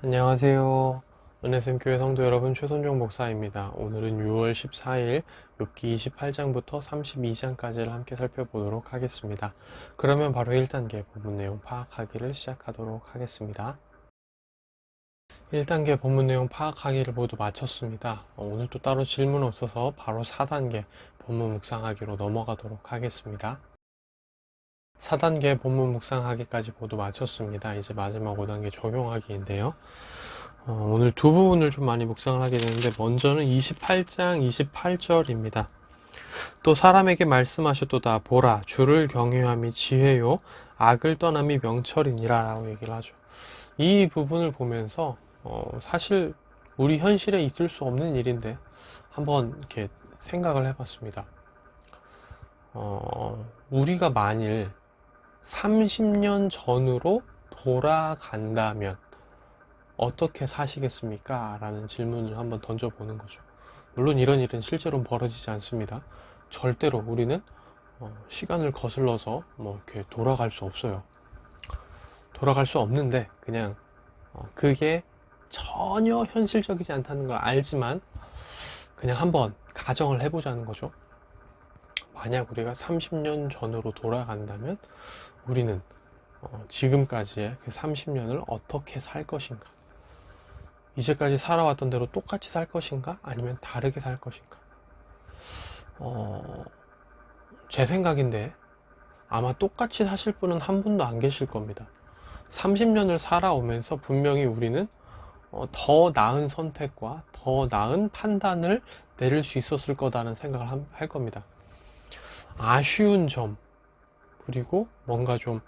안녕하세요. 은혜샘교회 성도 여러분, 최선종 목사입니다. 오늘은 6월 14일 욥기 28장부터 32장까지를 함께 살펴보도록 하겠습니다. 그러면 바로 1단계 본문 내용 파악하기를 시작하도록 하겠습니다. 1단계 본문 내용 파악하기를 모두 마쳤습니다. 오늘 또 따로 질문 없어서 바로 4단계 본문 묵상하기로 넘어가도록 하겠습니다. 4단계 본문 묵상하기까지 모두 마쳤습니다. 이제 마지막 5단계 적용하기인데요. 오늘 두 부분을 좀 많이 묵상을 하게 되는데, 먼저는 28장 28절입니다. 또 사람에게 말씀하셨도다. 보라, 주를 경외함이 지혜요 악을 떠남이 명철이니라 라고 얘기를 하죠. 이 부분을 보면서 사실 우리 현실에 있을 수 없는 일인데 한번 이렇게 생각을 해봤습니다. 우리가 만일 30년 전으로 돌아간다면 어떻게 사시겠습니까? 라는 질문을 한번 던져보는 거죠. 물론 이런 일은 실제로는 벌어지지 않습니다. 절대로 우리는 시간을 거슬러서 이렇게 돌아갈 수 없어요. 돌아갈 수 없는데 그냥 그게 전혀 현실적이지 않다는 걸 알지만 그냥 한번 가정을 해보자는 거죠. 만약 우리가 30년 전으로 돌아간다면 우리는 지금까지의 그 30년을 어떻게 살 것인가? 이제까지 살아왔던 대로 똑같이 살 것인가? 아니면 다르게 살 것인가? 제 생각인데 아마 똑같이 사실 분은 한 분도 안 계실 겁니다. 30년을 살아오면서 분명히 우리는 더 나은 선택과 더 나은 판단을 내릴 수 있었을 거다라는 생각을 할 겁니다. 아쉬운 점, 그리고 뭔가 좀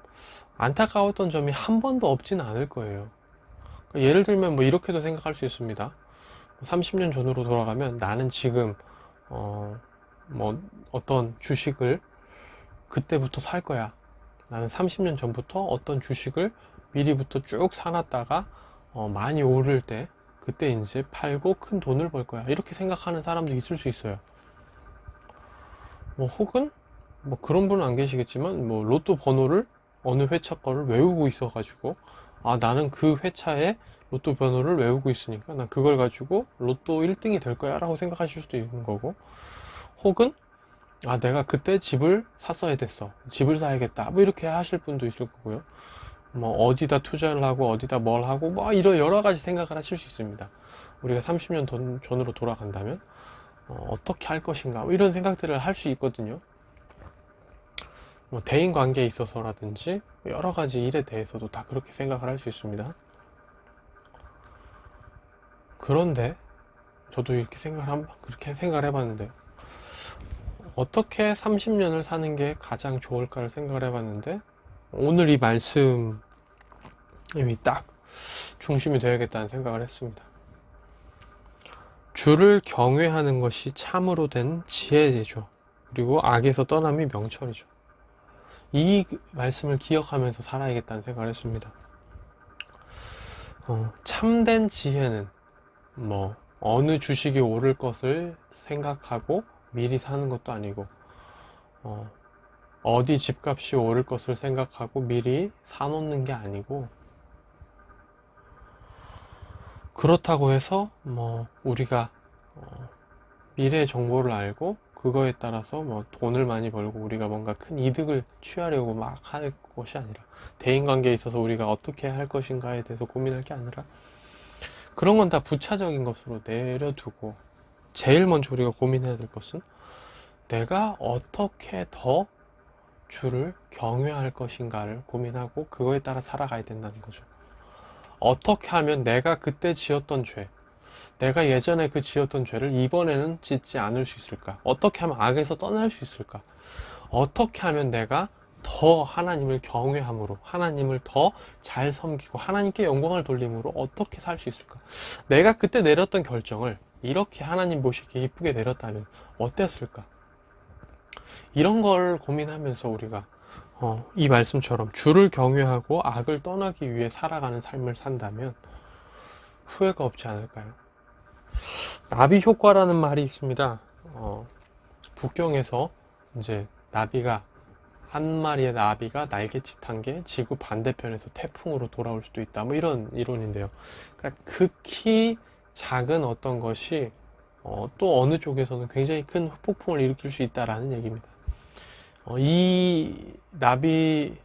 안타까웠던 점이 한 번도 없지는 않을 거예요. 예를 들면 이렇게도 생각할 수 있습니다. 30년 전으로 돌아가면 나는 지금 어떤 주식을 그때부터 살 거야. 나는 30년 전부터 어떤 주식을 미리부터 쭉 사놨다가 많이 오를 때 그때 이제 팔고 큰 돈을 벌 거야. 이렇게 생각하는 사람도 있을 수 있어요. 혹은 그런 분은 안 계시겠지만 로또 번호를 어느 회차 거를 외우고 있어가지고 나는 그 회차에 로또 번호를 외우고 있으니까 난 그걸 가지고 로또 1등이 될 거야 라고 생각하실 수도 있는 거고, 혹은 내가 그때 집을 샀어야 됐어, 집을 사야겠다, 이렇게 하실 분도 있을 거고요. 어디다 투자를 하고 어디다 뭘 하고 이런 여러 가지 생각을 하실 수 있습니다. 우리가 30년 전으로 돌아간다면 어떻게 할 것인가 이런 생각들을 할 수 있거든요. 대인 관계에 있어서라든지 여러 가지 일에 대해서도 다 그렇게 생각을 할 수 있습니다. 그런데 저도 그렇게 생각을 해봤는데, 어떻게 30년을 사는 게 가장 좋을까를 생각을 해봤는데, 오늘 이 말씀이 딱 중심이 되어야겠다는 생각을 했습니다. 주를 경외하는 것이 참으로 된 지혜죠. 그리고 악에서 떠남이 명철이죠. 이 말씀을 기억하면서 살아야겠다는 생각을 했습니다. 참된 지혜는 어느 주식이 오를 것을 생각하고 미리 사는 것도 아니고, 어디 집값이 오를 것을 생각하고 미리 사놓는 게 아니고, 그렇다고 해서 우리가 미래의 정보를 알고 그거에 따라서 돈을 많이 벌고 우리가 뭔가 큰 이득을 취하려고 막 할 것이 아니라, 대인관계에 있어서 우리가 어떻게 할 것인가에 대해서 고민할 게 아니라 그런 건 다 부차적인 것으로 내려두고, 제일 먼저 우리가 고민해야 될 것은 내가 어떻게 더 주를 경외할 것인가를 고민하고 그거에 따라 살아가야 된다는 거죠. 어떻게 하면 내가 그때 지었던 죄, 내가 예전에 그 지었던 죄를 이번에는 짓지 않을 수 있을까? 어떻게 하면 악에서 떠날 수 있을까? 어떻게 하면 내가 더 하나님을 경외함으로, 하나님을 더 잘 섬기고 하나님께 영광을 돌림으로 어떻게 살 수 있을까? 내가 그때 내렸던 결정을 이렇게 하나님 보시기에 기쁘게 내렸다면 어땠을까? 이런 걸 고민하면서 우리가 이 말씀처럼 주를 경외하고 악을 떠나기 위해 살아가는 삶을 산다면 후회가 없지 않을까요? 나비 효과라는 말이 있습니다. 북경에서 이제 나비가 한 마리의 나비가 날개짓한 게 지구 반대편에서 태풍으로 돌아올 수도 있다. 뭐 이런 이론인데요. 그러니까 극히 작은 어떤 것이 또 어느 쪽에서는 굉장히 큰 후폭풍을 일으킬 수 있다라는 얘기입니다. 이 나비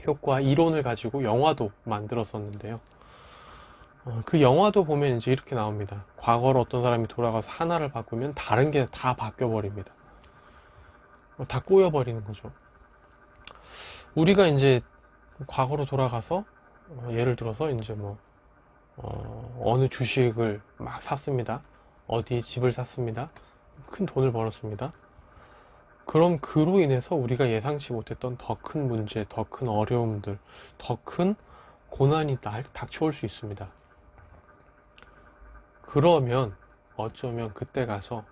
효과 이론을 가지고 영화도 만들었었는데요. 그 영화도 보면 이제 이렇게 나옵니다. 과거로 어떤 사람이 돌아가서 하나를 바꾸면 다른 게 다 바뀌어 버립니다. 다 꼬여 버리는 거죠. 우리가 이제 과거로 돌아가서 예를 들어서 이제 뭐 어느 주식을 막 샀습니다. 어디 집을 샀습니다. 큰 돈을 벌었습니다. 그럼 그로 인해서 우리가 예상치 못했던 더 큰 문제, 더 큰 어려움들, 더 큰 고난이 닥쳐올 수 있습니다. 그러면 어쩌면 그때 가서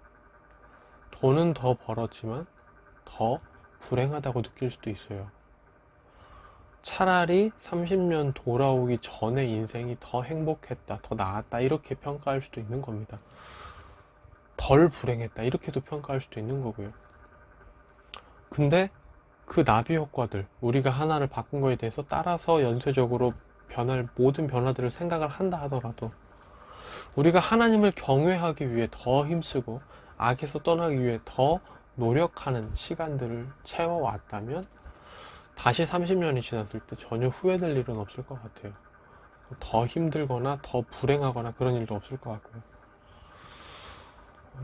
돈은 더 벌었지만 더 불행하다고 느낄 수도 있어요. 차라리 30년 돌아오기 전에 인생이 더 행복했다, 더 나았다, 이렇게 평가할 수도 있는 겁니다. 덜 불행했다, 이렇게도 평가할 수도 있는 거고요. 근데 그 나비 효과들, 우리가 하나를 바꾼 거에 대해서 따라서 연쇄적으로 변할 모든 변화들을 생각을 한다 하더라도 우리가 하나님을 경외하기 위해 더 힘쓰고 악에서 떠나기 위해 더 노력하는 시간들을 채워왔다면 다시 30년이 지났을 때 전혀 후회될 일은 없을 것 같아요. 더 힘들거나 더 불행하거나 그런 일도 없을 것 같고요.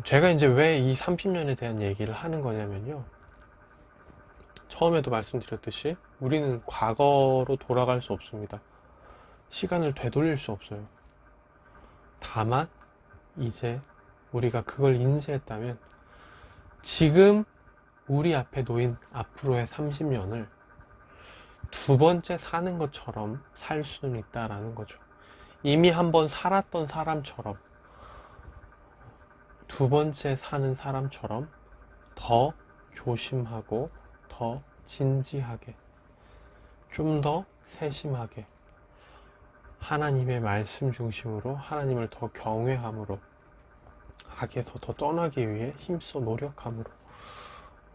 제가 이제 왜 이 30년에 대한 얘기를 하는 거냐면요. 처음에도 말씀드렸듯이 우리는 과거로 돌아갈 수 없습니다. 시간을 되돌릴 수 없어요. 다만 이제 우리가 그걸 인지했다면 지금 우리 앞에 놓인 앞으로의 30년을 두 번째 사는 것처럼 살 수는 있다라는 거죠. 이미 한번 살았던 사람처럼, 두 번째 사는 사람처럼 더 조심하고 더 진지하게, 좀 더 세심하게 하나님의 말씀 중심으로 하나님을 더 경외함으로 악에서 더 떠나기 위해 힘써 노력함으로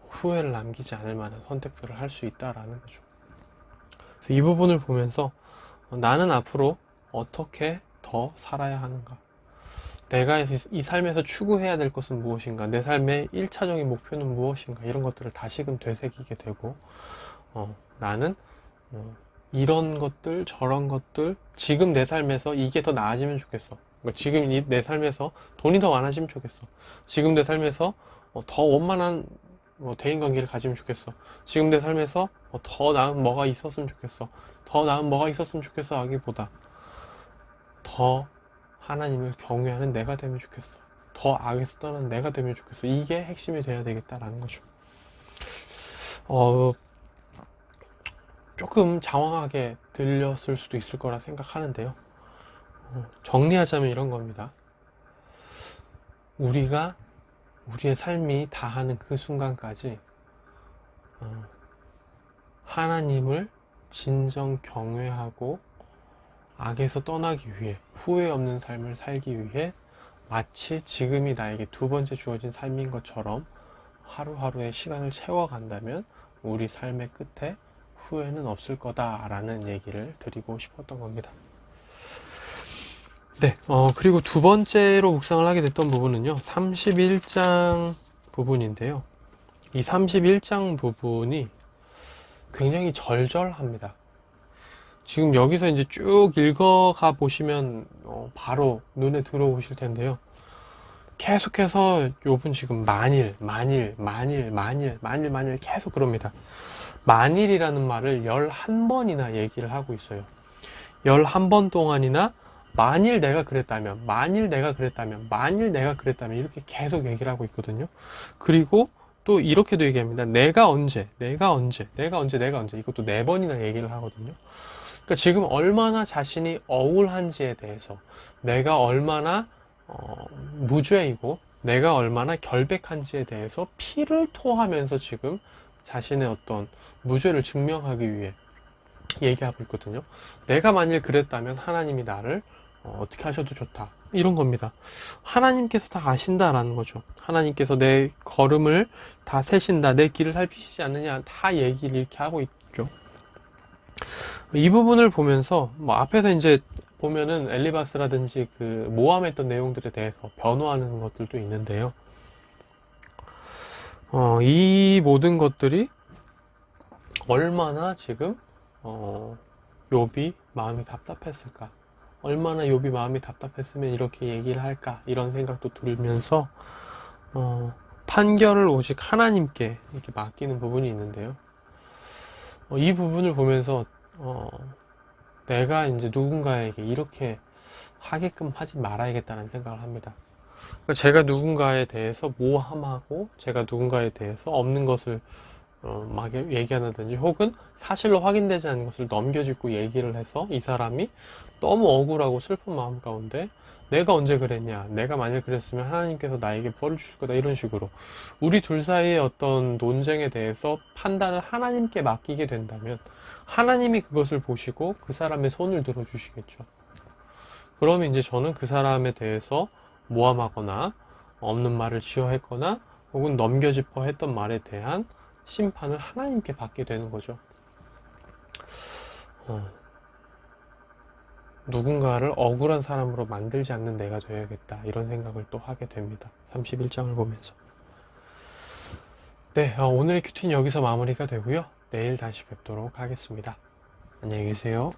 후회를 남기지 않을 만한 선택들을 할 수 있다라는 거죠. 그래서 이 부분을 보면서 나는 앞으로 어떻게 더 살아야 하는가, 내가 이 삶에서 추구해야 될 것은 무엇인가, 내 삶의 1차적인 목표는 무엇인가, 이런 것들을 다시금 되새기게 되고 나는 이런 것들 저런 것들 지금 내 삶에서 이게 더 나아지면 좋겠어. 지금 내 삶에서 돈이 더 많아지면 좋겠어. 지금 내 삶에서 더 원만한 대인관계를 가지면 좋겠어. 지금 내 삶에서 더 나은 뭐가 있었으면 좋겠어. 더 나은 뭐가 있었으면 좋겠어 하기보다 더 하나님을 경외하는 내가 되면 좋겠어. 더 악에서 떠나는 내가 되면 좋겠어. 이게 핵심이 돼야 되겠다라는 거죠. 조금 장황하게 들렸을 수도 있을 거라 생각하는데요. 정리하자면 이런 겁니다. 우리가 우리의 삶이 다하는 그 순간까지 하나님을 진정 경외하고 악에서 떠나기 위해, 후회 없는 삶을 살기 위해 마치 지금이 나에게 두 번째 주어진 삶인 것처럼 하루하루의 시간을 채워간다면 우리 삶의 끝에 후회는 없을 거다라는 얘기를 드리고 싶었던 겁니다. 네, 그리고 두 번째로 묵상을 하게 됐던 부분은요, 31장 부분인데요. 이 31장 부분이 굉장히 절절합니다. 지금 여기서 이제 쭉 읽어가 보시면 바로 눈에 들어오실 텐데요. 계속해서 욥은 지금 만일 계속 그럽니다. 만일이라는 말을 11번이나 얘기를 하고 있어요. 11번 동안이나 만일 내가 그랬다면, 만일 내가 그랬다면, 만일 내가 그랬다면 이렇게 계속 얘기를 하고 있거든요. 그리고 또 이렇게도 얘기합니다. 내가 언제 이것도 4번이나 얘기를 하거든요. 그러니까 지금 얼마나 자신이 억울한지에 대해서, 내가 얼마나 무죄이고 내가 얼마나 결백한지에 대해서 피를 토하면서 지금 자신의 어떤 무죄를 증명하기 위해 얘기하고 있거든요. 내가 만일 그랬다면 하나님이 나를 어떻게 하셔도 좋다. 이런 겁니다. 하나님께서 다 아신다라는 거죠. 하나님께서 내 걸음을 다 세신다, 내 길을 살피시지 않느냐, 다 얘기를 이렇게 하고 있죠. 이 부분을 보면서 뭐 앞에서 이제 보면은 엘리바스라든지 그 모함했던 내용들에 대해서 변호하는 것들도 있는데요. 이 모든 것들이 얼마나 지금 욥이 마음이 답답했을까? 얼마나 욥이 마음이 답답했으면 이렇게 얘기를 할까? 이런 생각도 들면서 판결을 오직 하나님께 이렇게 맡기는 부분이 있는데요. 이 부분을 보면서 내가 이제 누군가에게 이렇게 하게끔 하지 말아야겠다는 생각을 합니다. 그러니까 제가 누군가에 대해서 모함하고 제가 누군가에 대해서 없는 것을 막 얘기한다든지 혹은 사실로 확인되지 않은 것을 넘겨짚고 얘기를 해서 이 사람이 너무 억울하고 슬픈 마음 가운데 내가 언제 그랬냐, 내가 만약 그랬으면 하나님께서 나에게 벌을 주실 거다, 이런 식으로 우리 둘 사이의 어떤 논쟁에 대해서 판단을 하나님께 맡기게 된다면 하나님이 그것을 보시고 그 사람의 손을 들어 주시겠죠. 그러면 이제 저는 그 사람에 대해서 모함하거나 없는 말을 지어했거나 혹은 넘겨짚어 했던 말에 대한 심판을 하나님께 받게 되는 거죠. 누군가를 억울한 사람으로 만들지 않는 내가 되어야겠다, 이런 생각을 또 하게 됩니다. 31장을 보면서. 네, 오늘의 큐티는 여기서 마무리가 되고요. 내일 다시 뵙도록 하겠습니다. 안녕히 계세요.